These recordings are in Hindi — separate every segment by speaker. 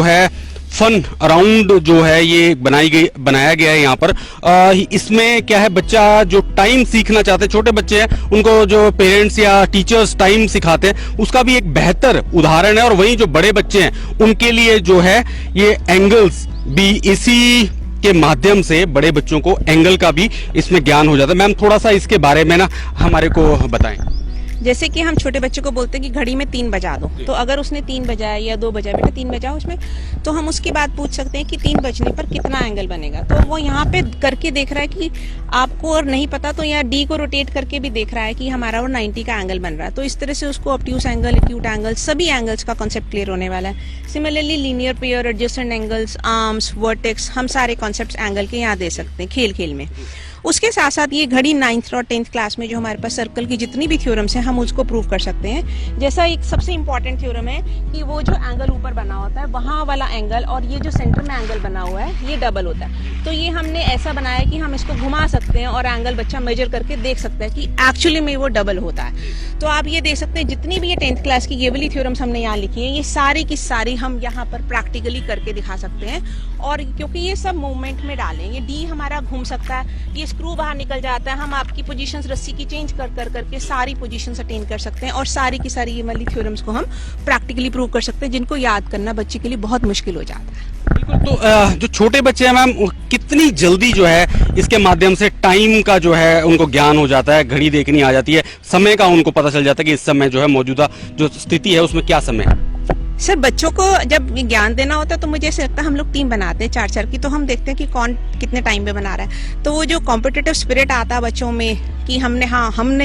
Speaker 1: है फन अराउंड जो है ये बनाया गया है यहाँ पर। इसमें क्या है, बच्चा जो टाइम सीखना चाहते हैं, छोटे बच्चे हैं, उनको जो पेरेंट्स या टीचर्स टाइम सिखाते हैं उसका भी एक बेहतर उदाहरण है। और वहीं जो बड़े बच्चे हैं उनके लिए जो है ये एंगल्स भी, इसी के माध्यम से बड़े बच्चों को एंगल का भी इसमें ज्ञान हो जाता है। मैम थोड़ा सा इसके बारे में ना हमारे को बताएं।
Speaker 2: जैसे कि हम छोटे बच्चे को बोलते हैं कि घड़ी में 3 बजा दो, तो अगर उसने 3 बजाया या 2 बजाया, बेटा 3 बजाओ उसमें, तो हम उसकी बात पूछ सकते हैं कि 3 बजने पर कितना एंगल बनेगा। तो वो यहाँ पे करके देख रहा है कि आपको और नहीं पता तो यहाँ डी को रोटेट करके भी देख रहा है कि हमारा वो 90 का एंगल बन रहा है। तो इस तरह से उसको ऑब्ट्यूस एंगल, एक्यूट एंगल, सभी एंगल्स का कॉन्सेप्ट क्लियर होने वाला है। Similarly linear pair, adjacent angles, arms, vertex, हम सारे कॉन्सेप्ट एंगल के यहाँ दे सकते हैं खेल खेल में। उसके साथ साथ ये घड़ी 9th और 10th क्लास में जो हमारे पास सर्कल की जितनी भी थ्योरम्स हैं हम उसको प्रूव कर सकते हैं। जैसा एक सबसे इंपॉर्टेंट थ्योरम है कि वो जो एंगल ऊपर बना होता है वहां वाला एंगल और ये जो सेंटर में एंगल बना हुआ है ये डबल होता है। तो ये हमने ऐसा बनाया कि हम इसको घुमा सकते हैं और एंगल बच्चा मेजर करके देख सकता है कि एक्चुअली में वो डबल होता है। तो आप ये देख सकते हैं जितनी भी ये 10th क्लास की ये वाली थ्योरम्स हमने यहाँ लिखी है, ये सारी की सारी हम यहाँ पर प्रैक्टिकली करके दिखा सकते हैं। और क्योंकि ये सब मूवमेंट में डालें, ये डी हमारा घूम सकता है, ये स्क्रू बाहर निकल जाता है, हम आपकी पोजीशंस रस्सी की चेंज कर करके सारी पोजीशंस अटेन कर सकते हैं और सारी की सारी ये वाली थ्योरम्स को हम प्रैक्टिकली प्रूव कर सकते हैं, जिनको याद करना बच्चे के लिए बहुत मुश्किल हो जाता है।
Speaker 1: बिल्कुल। तो जो छोटे बच्चे हैं मैम, कितनी जल्दी जो है इसके माध्यम से टाइम का जो है उनको ज्ञान हो जाता है, घड़ी देखनी आ जाती है, समय का उनको पता चल जाता है कि इस समय जो है मौजूदा जो स्थिति है उसमें क्या समय है?
Speaker 2: सर बच्चों को जब ज्ञान देना होता है तो मुझे ऐसे लगता है हम लोग टीम बनाते हैं 4-4 की, तो हम देखते हैं कि कौन कितने टाइम में बना रहा है। तो वो जो कॉम्पिटिटिव स्पिरिट आता है बच्चों में कि हमने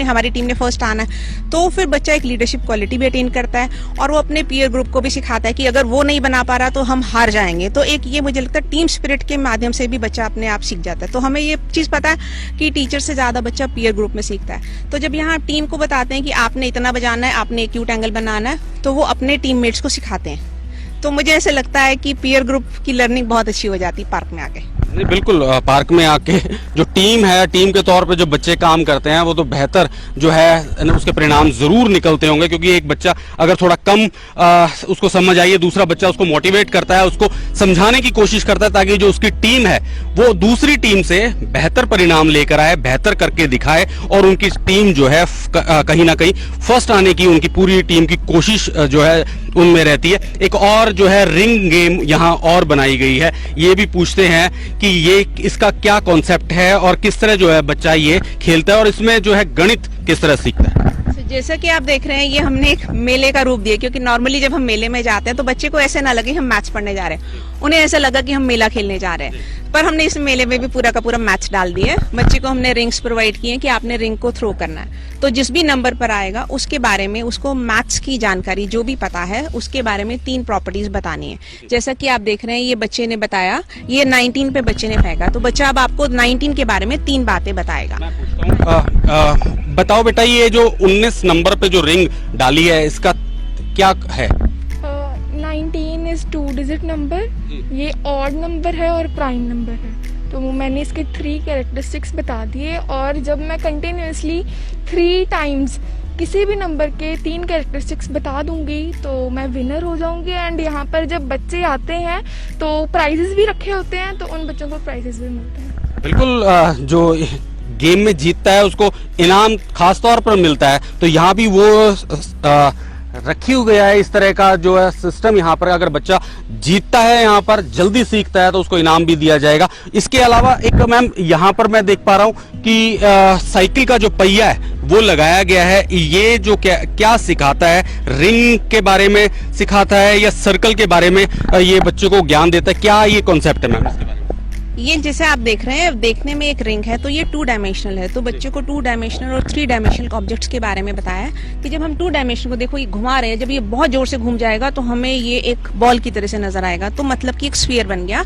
Speaker 2: हमारी टीम ने फर्स्ट आना है, तो फिर बच्चा एक लीडरशिप क्वालिटी भी अटेन करता है और वो अपने पीयर ग्रुप को भी सिखाता है कि अगर वो नहीं बना पा रहा तो हम हार जाएंगे। तो एक ये मुझे लगता है टीम स्पिरिट के माध्यम से भी बच्चा अपने आप सीख जाता है। तो हमें ये चीज पता है कि टीचर से ज्यादा बच्चा पीयर ग्रुप में सीखता है। तो जब यहाँ टीम को बताते हैं कि आपने इतना बजाना है, आपने एक्यूट एंगल बनाना है, तो वो अपने टीममेट्स को सिखाते हैं। तो मुझे ऐसे लगता है कि पीयर ग्रुप की लर्निंग बहुत अच्छी हो जाती है पार्क में आके।
Speaker 1: नहीं बिल्कुल, पार्क में आके जो टीम है, टीम के तौर पे जो बच्चे काम करते हैं वो तो बेहतर जो है उसके परिणाम जरूर निकलते होंगे। क्योंकि एक बच्चा अगर थोड़ा कम उसको समझ आइए, दूसरा बच्चा उसको मोटिवेट करता है, उसको समझाने की कोशिश करता है ताकि जो उसकी टीम है वो दूसरी टीम से बेहतर परिणाम लेकर आए, बेहतर करके दिखाए और उनकी टीम जो है कहीं ना कहीं फर्स्ट आने की उनकी पूरी टीम की कोशिश जो है उनमें रहती है। एक और जो है रिंग गेम यहाँ और बनाई गई है, ये भी पूछते हैं कि ये इसका क्या कॉन्सेप्ट है और किस तरह जो है बच्चा ये खेलता है और इसमें जो है गणित किस तरह सीखता है।
Speaker 2: जैसा कि आप देख रहे हैं ये हमने एक मेले का रूप दिया, क्योंकि नॉर्मली जब हम मेले में जाते हैं तो बच्चे को ऐसे ना लगे हम मैच पढ़ने जा रहे हैं, उन्हें ऐसा लगा कि हम मेला खेलने जा रहे हैं। पर हमने इस मेले में भी पूरा का पूरा मैच डाल दिया। बच्चे को हमने रिंग्स प्रोवाइड किए कि आपने रिंग को थ्रो करना है, तो जिस भी नंबर पर आएगा उसके बारे में उसको मैथ्स की जानकारी जो भी पता है उसके बारे में 3 प्रॉपर्टीज बतानी है। जैसा कि आप देख रहे हैं ये बच्चे ने बताया, ये 19 पे बच्चे ने फेंका, तो बच्चा अब आपको 19 के बारे में 3 बातें बताएगा।
Speaker 1: बताओ बेटा, ये जो 19 नंबर पे जो रिंग डाली है इसका क्या है?
Speaker 3: 19 इज 2 डिजिट नंबर, ये ऑड नंबर है और प्राइम नंबर है। तो मैंने इसके 3 कैरेक्टरिस्टिक्स बता दिए और जब मैं कंटिन्यूसली 3 टाइम्स किसी भी नंबर के 3 कैरेक्टरिस्टिक्स बता दूंगी तो मैं विनर हो जाऊंगी। एंड यहाँ पर जब बच्चे आते हैं तो प्राइजेस भी रखे होते हैं, तो उन बच्चों को प्राइजेस भी मिलते हैं।
Speaker 1: बिल्कुल, जो गेम में जीतता है उसको इनाम खास तौर पर मिलता है, तो यहाँ भी वो रखी हुई गया है इस तरह का जो है सिस्टम। यहाँ पर अगर बच्चा जीतता है, यहाँ पर जल्दी सीखता है तो उसको इनाम भी दिया जाएगा। इसके अलावा एक मैम यहाँ पर मैं देख पा रहा हूँ कि साइकिल का जो पहिया है वो लगाया गया है। ये जो क्या सिखाता है, रिंग के बारे में सिखाता है या सर्कल के बारे में ये बच्चों को ज्ञान देता है, क्या ये कॉन्सेप्ट है मैम इसके बारे में?
Speaker 2: ये जैसे आप देख रहे हैं, देखने में एक रिंग है तो ये 2 डायमेंशनल है, तो बच्चे को 2 डायमेंशनल और 3 डायमेंशनल ऑब्जेक्ट्स के बारे में बताया कि जब हम 2 डायमेंशनल को देखो ये घुमा रहे हैं, जब ये बहुत जोर से घूम जाएगा तो हमें ये एक बॉल की तरह से नजर आएगा, तो मतलब कि एक स्फीयर बन गया।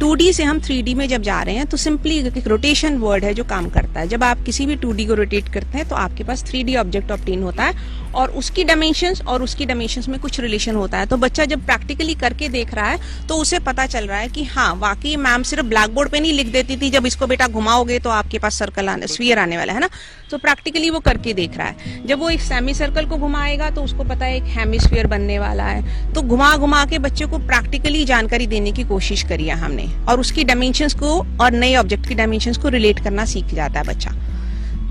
Speaker 2: 2D से हम 3D में जब जा रहे हैं तो सिंपली एक रोटेशन वर्ड है जो काम करता है। जब आप किसी भी 2D को रोटेट करते हैं तो आपके पास 3D ऑब्जेक्ट ऑब्टेन होता है और उसकी डायमेंशंस और उसकी डायमेंशंस में कुछ रिलेशन होता है। तो बच्चा जब प्रैक्टिकली करके देख रहा है तो उसे पता चल रहा है कि हाँ वाकई मैम सिर्फ ब्लैक बोर्ड पे नहीं लिख देती थी जब इसको बेटा घुमाओगे तो आपके पास सर्कल आने स्फीयर आने वाला है ना, तो प्रैक्टिकली वो करके देख रहा है। जब वो एक सेमी सर्कल को घुमाएगा तो उसको पता है एक हेमिस्फीयर बनने वाला है, तो घुमा घुमा के बच्चे को प्रैक्टिकली जानकारी देने की कोशिश करी है हमने, और उसकी डायमेंशंस को और नए ऑब्जेक्ट की डायमेंशंस को रिलेट करना सीख जाता है बच्चा।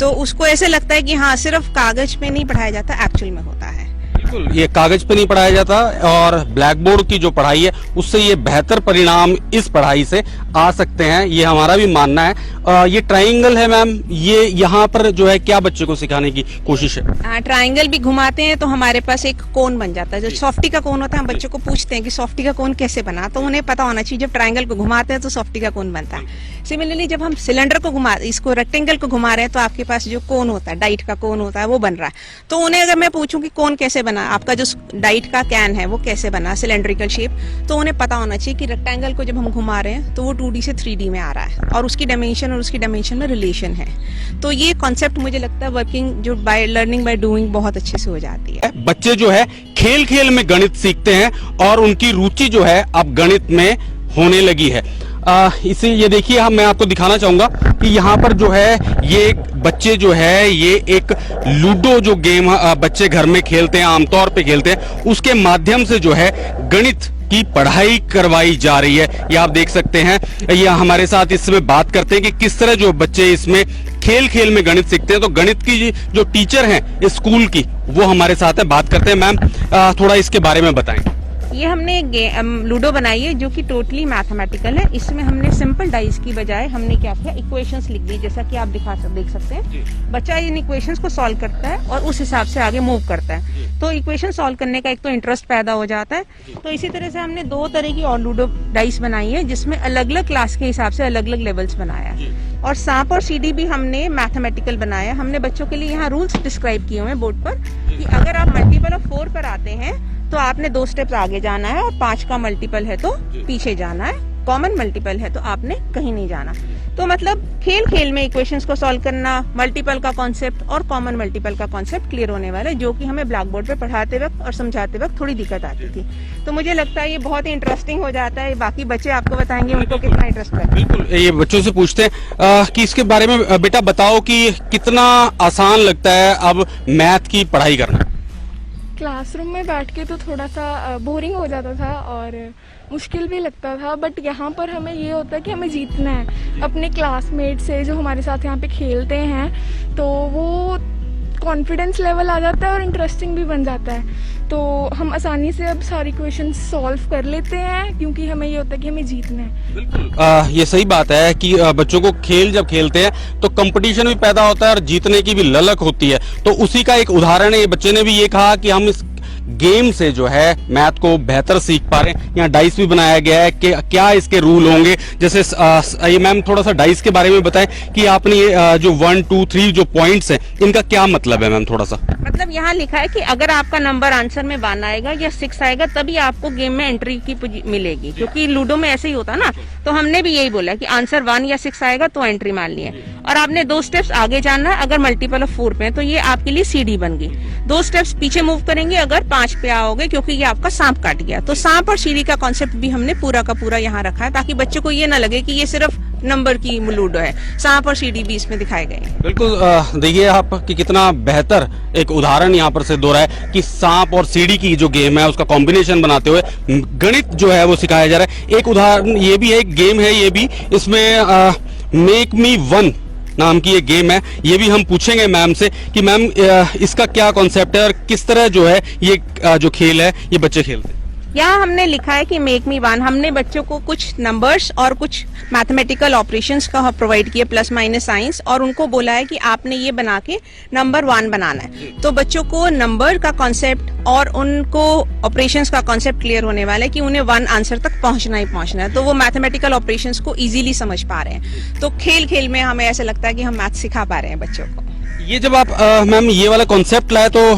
Speaker 2: तो उसको ऐसे लगता है कि हाँ सिर्फ कागज पे नहीं पढ़ाया जाता, एक्चुअल में होता है।
Speaker 1: बिल्कुल, ये कागज पे नहीं पढ़ाया जाता और ब्लैक बोर्ड की जो पढ़ाई है उससे ये बेहतर परिणाम इस पढ़ाई से आ सकते हैं, ये हमारा भी मानना है। ये ट्रायंगल है मैम, ये यहाँ पर जो है क्या बच्चे को सिखाने की कोशिश है?
Speaker 2: ट्रायंगल भी घुमाते हैं तो हमारे पास एक कोन बन जाता है। जो सॉफ्टी का कोन होता है, हम बच्चों को पूछते हैं कि सॉफ्टी का कोन कैसे बना, तो उन्हें पता होना चाहिए जब ट्रायंगल को घुमाते हैं तो सॉफ्टी का कोन बनता है। सिमिलरली जब हम सिलेंडर को इसको रेक्टेंगल को घुमा रहे हैं तो आपके पास जो कोन होता है, डाइट का कोन होता है, वो बन रहा है। तो उन्हें अगर मैं पूछूं कि कोन कैसे बना, आपका जो डाइट का कैन है वो कैसे बना, सिलेंड्रिकल शेप, तो उन्हें पता होना चाहिए कि रेक्टेंगल को जब हम घुमा रहे हैं तो वो 2D से 3D में आ रहा है और उसकी डायमेंशन और उसकी डायमेंशन में रिलेशन है। तो ये कॉन्सेप्ट मुझे लगता है वर्किंग जो बाय लर्निंग बाय डूइंग बहुत अच्छे से हो जाती है।
Speaker 1: बच्चे जो है खेल खेल में गणित सीखते हैं और उनकी रुचि जो है अब गणित में होने लगी है। इसे ये देखिए, मैं आपको दिखाना चाहूंगा कि यहाँ पर जो है ये बच्चे जो है ये एक लूडो जो गेम बच्चे घर में खेलते हैं, आमतौर पे खेलते हैं, उसके माध्यम से जो है गणित की पढ़ाई करवाई जा रही है। ये आप देख सकते हैं, ये हमारे साथ इसमें बात करते हैं कि किस तरह जो बच्चे इसमें खेल खेल में गणित सीखते हैं। तो गणित की जो टीचर हैं स्कूल की, वो हमारे साथ है, बात करते हैं। मैम थोड़ा इसके बारे में बताएं।
Speaker 2: ये हमने लूडो बनाई है जो कि टोटली मैथमेटिकल है। इसमें हमने सिंपल डाइस की बजाय हमने क्या किया, इक्वेशंस लिख दी, जैसा कि आप देख सकते हैं। बच्चा इन इक्वेशंस को सॉल्व करता है और उस हिसाब से आगे मूव करता है। तो इक्वेशन सॉल्व करने का एक तो इंटरेस्ट पैदा हो जाता है। तो इसी तरह से हमने 2 तरह की और लूडो डाइस बनाई है जिसमें अलग अलग क्लास के हिसाब से अलग अलग लेवल्स बनाया है। और सांप और सीढ़ी भी हमने मैथमेटिकल बनाया। हमने बच्चों के लिए यहाँ रूल्स डिस्क्राइब किए हुए हैं बोर्ड पर कि अगर आप मल्टीपल ऑफ 4 पर आते हैं तो आपने 2 स्टेप्स आगे जाना है, और 5 का मल्टीपल है तो पीछे जाना है, कॉमन मल्टीपल है तो आपने कहीं नहीं जाना। तो मतलब खेल खेल में इक्वेशंस को सॉल्व करना, मल्टीपल का कॉन्सेप्ट और कॉमन मल्टीपल का कॉन्सेप्ट क्लियर होने वाला है, जो कि हमें ब्लैक बोर्ड पे पढ़ाते वक्त और समझाते वक्त थोड़ी दिक्कत आती थी। तो मुझे लगता है ये बहुत ही इंटरेस्टिंग हो जाता है। बाकी बच्चे आपको बताएंगे उनको कितना इंटरेस्ट है।
Speaker 1: बिल्कुल, ये बच्चों से पूछते हैं कि इसके बारे में बेटा बताओ कि कितना आसान लगता है अब मैथ की पढ़ाई करना।
Speaker 3: क्लासरूम में बैठ के तो थोड़ा सा बोरिंग हो जाता था और मुश्किल भी लगता था, बट यहाँ पर हमें ये होता है कि हमें जीतना है अपने क्लासमेट से जो हमारे साथ यहाँ पे खेलते हैं, तो वो कॉन्फिडेंस लेवल आ जाता है और इंटरेस्टिंग भी बन जाता है। तो हम आसानी से अब सारी क्वेश्चन सॉल्व कर लेते हैं क्योंकि हमें ये होता है कि हमें जीतना है।
Speaker 1: बिल्कुल, ये सही बात है कि बच्चों को खेल जब खेलते हैं तो कंपटीशन भी पैदा होता है और जीतने की भी ललक होती है। तो उसी का एक उदाहरण है, ये बच्चे ने भी ये कहा कि हम इस गेम से जो है मैथ को बेहतर सीख पा रहे हैं। यहाँ डाइस भी बनाया गया है कि क्या इसके रूल होंगे। जैसे ये मैम थोड़ा सा डाइस के बारे में बताएं कि आपने ये जो 1, 2, 3 जो पॉइंट्स हैं इनका क्या मतलब है मैम, थोड़ा सा।
Speaker 2: मतलब यहाँ लिखा है कि अगर आपका नंबर आंसर में 1 आएगा या 6 आएगा तभी आपको गेम में एंट्री की मिलेगी, क्योंकि लूडो में ऐसे ही होता ना। तो हमने भी यही बोला कि आंसर 1 या 6 आएगा तो एंट्री मान ली है, और आपने 2 स्टेप्स आगे जाना है। अगर मल्टीपल ऑफ 4 पे है तो ये आपके लिए सीढ़ी बन गई। 2 स्टेप्स पीछे मूव करेंगे अगर 5 पे आओगे, क्योंकि ये आपका सांप काट गया। तो सांप और सीढ़ी का कॉन्सेप्ट भी हमने पूरा का पूरा यहाँ रखा है ताकि बच्चे को ये ना लगे कि ये सिर्फ नंबर की लूडो है, सांप और सीढ़ी भी इसमें दिखाए गए हैं।
Speaker 1: बिल्कुल, देखिए आप कि कितना बेहतर एक उदाहरण यहाँ पर सिद्ध हो रहा है कि सांप और सीढ़ी की जो गेम है उसका कॉम्बिनेशन बनाते हुए गणित जो है वो सिखाया जा रहा है। एक उदाहरण ये भी है, एक गेम है ये भी, इसमें मेक मी वन नाम की एक गेम है। ये भी हम पूछेंगे मैम से कि मैम इसका क्या कॉन्सेप्ट है और किस तरह जो है ये जो खेल है ये बच्चे खेलते हैं।
Speaker 2: यहाँ हमने लिखा है कि मेक मी वन। हमने बच्चों को कुछ नंबर्स और कुछ मैथमेटिकल ऑपरेशंस का प्रोवाइड किए, प्लस माइनस साइंस, और उनको बोला है कि आपने ये बना के नंबर 1 बनाना है। तो बच्चों को नंबर का कॉन्सेप्ट और उनको ऑपरेशंस का कॉन्सेप्ट क्लियर होने वाला है कि उन्हें 1 आंसर तक पहुंचना ही पहुंचना है। तो वो मैथमेटिकल ऑपरेशंस को इजीली समझ पा रहे हैं। तो खेल खेल में हमें ऐसा लगता है कि हम मैथ सिखा पा रहे हैं बच्चों को।
Speaker 1: ये जब आप मैम ये वाला कॉन्सेप्ट लाए तो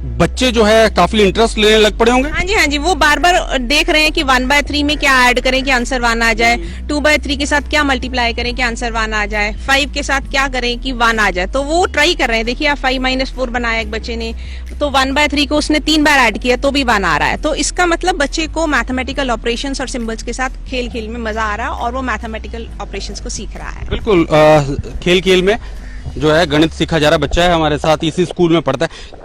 Speaker 1: बच्चे जो है काफी इंटरेस्ट लेने लग पड़े होंगे।
Speaker 2: हाँ जी, वो बार बार देख रहे हैं कि 1/3 में क्या ऐड करें कि आंसर 1 आ जाए, 2/3 के साथ क्या मल्टीप्लाई करें कि आंसर 1 आ जाए, 5 के साथ क्या करें कि 1 आ जाए। तो वो ट्राई कर रहे हैं। देखिए आप 5 - 4 बनाया एक बच्चे ने, तो 1/3 को उसने 3 बार ऐड किया तो भी 1 आ रहा है। तो इसका मतलब बच्चे को मैथमेटिकल ऑपरेशंस और सिंबल्स के साथ खेल खेल में मजा आ रहा है और वो मैथमेटिकल ऑपरेशंस को सीख रहा है।
Speaker 1: बिल्कुल, खेल खेल में जो है गणित सीखा जा रहा है। बच्चा है हमारे साथ, इसी स्कूल में पढ़ता है।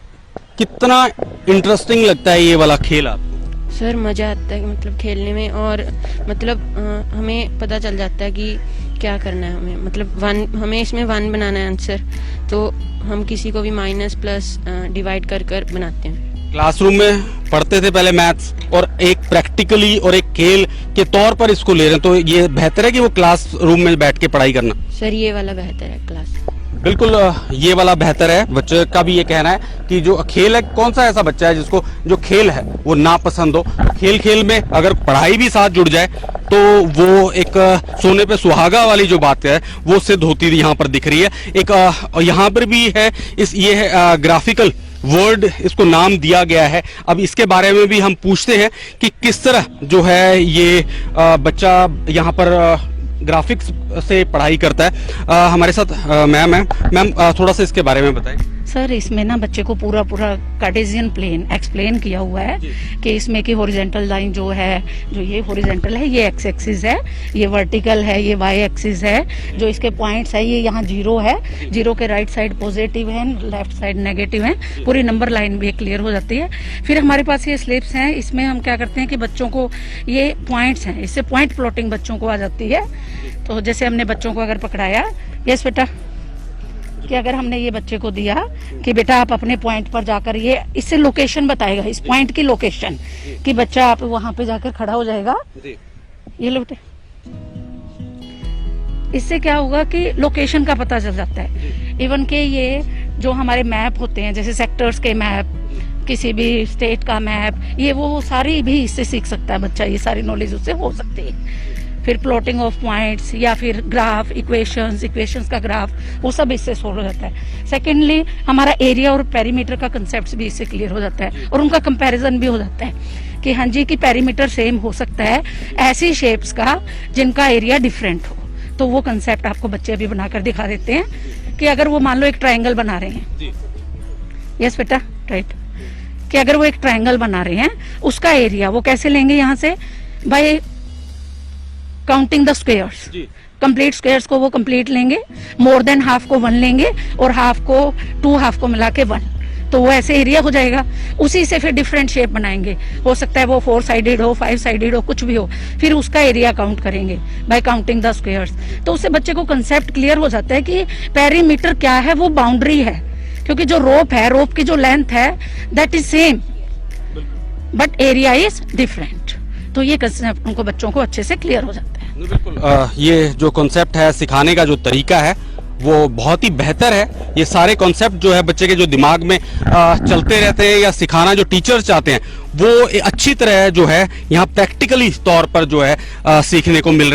Speaker 1: कितना इंटरेस्टिंग लगता है ये वाला खेल आपको?
Speaker 4: सर मज़ा आता है मतलब खेलने में, और मतलब हमें पता चल जाता है कि क्या करना है हमें। मतलब हमें इसमें 1 बनाना है आंसर, तो हम किसी को भी माइनस प्लस डिवाइड कर कर बनाते हैं।
Speaker 1: क्लासरूम में पढ़ते थे पहले मैथ्स, और एक प्रैक्टिकली और एक खेल के तौर पर इसको ले रहे हैं, तो ये बेहतर है कि वो क्लासरूम में बैठ के पढ़ाई करना?
Speaker 4: सर ये वाला बेहतर है क्लास।
Speaker 1: बिल्कुल, ये वाला बेहतर है। बच्चे का भी ये कहना है कि जो खेल है, कौन सा ऐसा बच्चा है जिसको जो खेल है वो ना पसंद हो। खेल खेल में अगर पढ़ाई भी साथ जुड़ जाए तो वो एक सोने पे सुहागा वाली जो बात है वो सिद्ध होती यहाँ पर दिख रही है। एक यहाँ पर भी है, ये है ग्राफिकल वर्ड, इसको नाम दिया गया है। अब इसके बारे में भी हम पूछते हैं कि किस तरह जो है ये बच्चा यहाँ पर ग्राफिक्स से पढ़ाई करता है। हमारे साथ मैम है। मैम, थोड़ा सा इसके बारे में बताएं।
Speaker 5: सर इसमें ना बच्चे को पूरा कार्टेशियन प्लेन एक्सप्लेन किया हुआ है कि इसमें की हॉरिजॉन्टल लाइन जो है, जो ये हॉरिजॉन्टल है ये एक्स एक्सिस है, ये वर्टिकल है ये वाई एक्सिस है, जो इसके पॉइंट्स है ये यहाँ 0 है, 0 के राइट साइड पॉजिटिव है, लेफ्ट साइड नेगेटिव है, पूरी नंबर लाइन भी क्लियर हो जाती है। फिर हमारे पास ये स्लिप्स हैं, इसमें हम क्या करते हैं कि बच्चों को ये पॉइंट्स हैं, इससे पॉइंट प्लॉटिंग बच्चों को आ जाती है। तो जैसे हमने बच्चों को अगर पकड़ाया, यस बेटा, कि अगर हमने ये बच्चे को दिया कि बेटा आप अपने पॉइंट पर जाकर, ये इससे लोकेशन बताएगा, इस पॉइंट की लोकेशन, कि बच्चा आप वहां पे जाकर खड़ा हो जाएगा। ये लो बेटे, इससे क्या होगा कि लोकेशन का पता चल जाता है। इवन के ये जो हमारे मैप होते हैं, जैसे सेक्टर्स के मैप, किसी भी स्टेट का मैप, ये वो सारी भी इससे सीख सकता है बच्चा, ये सारी नॉलेज उससे हो सकती है। फिर प्लॉटिंग ऑफ पॉइंट्स या फिर ग्राफ, इक्वेशंस का ग्राफ, वो सब इससे सोल्व हो जाता है। सेकेंडली हमारा एरिया और पेरीमीटर का कंसेप्ट भी इससे क्लियर हो जाता है, और उनका कंपैरिजन भी हो जाता है कि हाँ जी कि पेरीमीटर सेम हो सकता है ऐसी शेप्स का जिनका एरिया डिफरेंट हो। तो वो कंसेप्ट आपको बच्चे अभी बनाकर दिखा देते हैं कि अगर वो मान लो एक ट्राइंगल बना रहे हैं, यस बेटा, राइट, कि अगर वो एक ट्राइंगल बना रहे हैं, उसका एरिया वो कैसे लेंगे, यहाँ से bye counting the squares. Complete squares को वो कंप्लीट लेंगे, मोर देन हाफ को 1 लेंगे, और हाफ को 2 हाफ को मिला के 1, तो वो ऐसे एरिया हो जाएगा। उसी से फिर डिफरेंट शेप बनाएंगे, हो सकता है वो 4 साइडेड हो, 5 साइडेड हो, कुछ भी हो, फिर उसका एरिया काउंट करेंगे बाय काउंटिंग द स्क्वायर्स। तो उससे बच्चे को कंसेप्ट क्लियर हो जाता है कि पेरीमीटर क्या है, वो बाउंड्री है, क्योंकि जो रोप है, रोप की जो लेंथ है that is same but area is different. तो ये कंसेप्ट उनको बच्चों को अच्छे से क्लियर हो जाता है।
Speaker 1: बिल्कुल, ये जो कॉन्सेप्ट है, सिखाने का जो तरीका है वो बहुत ही बेहतर है। ये सारे कॉन्सेप्ट जो है बच्चे के जो दिमाग में चलते रहते हैं, या सिखाना जो टीचर चाहते हैं, वो अच्छी तरह जो है यहाँ प्रैक्टिकली तौर पर जो है सीखने को मिल रहा है।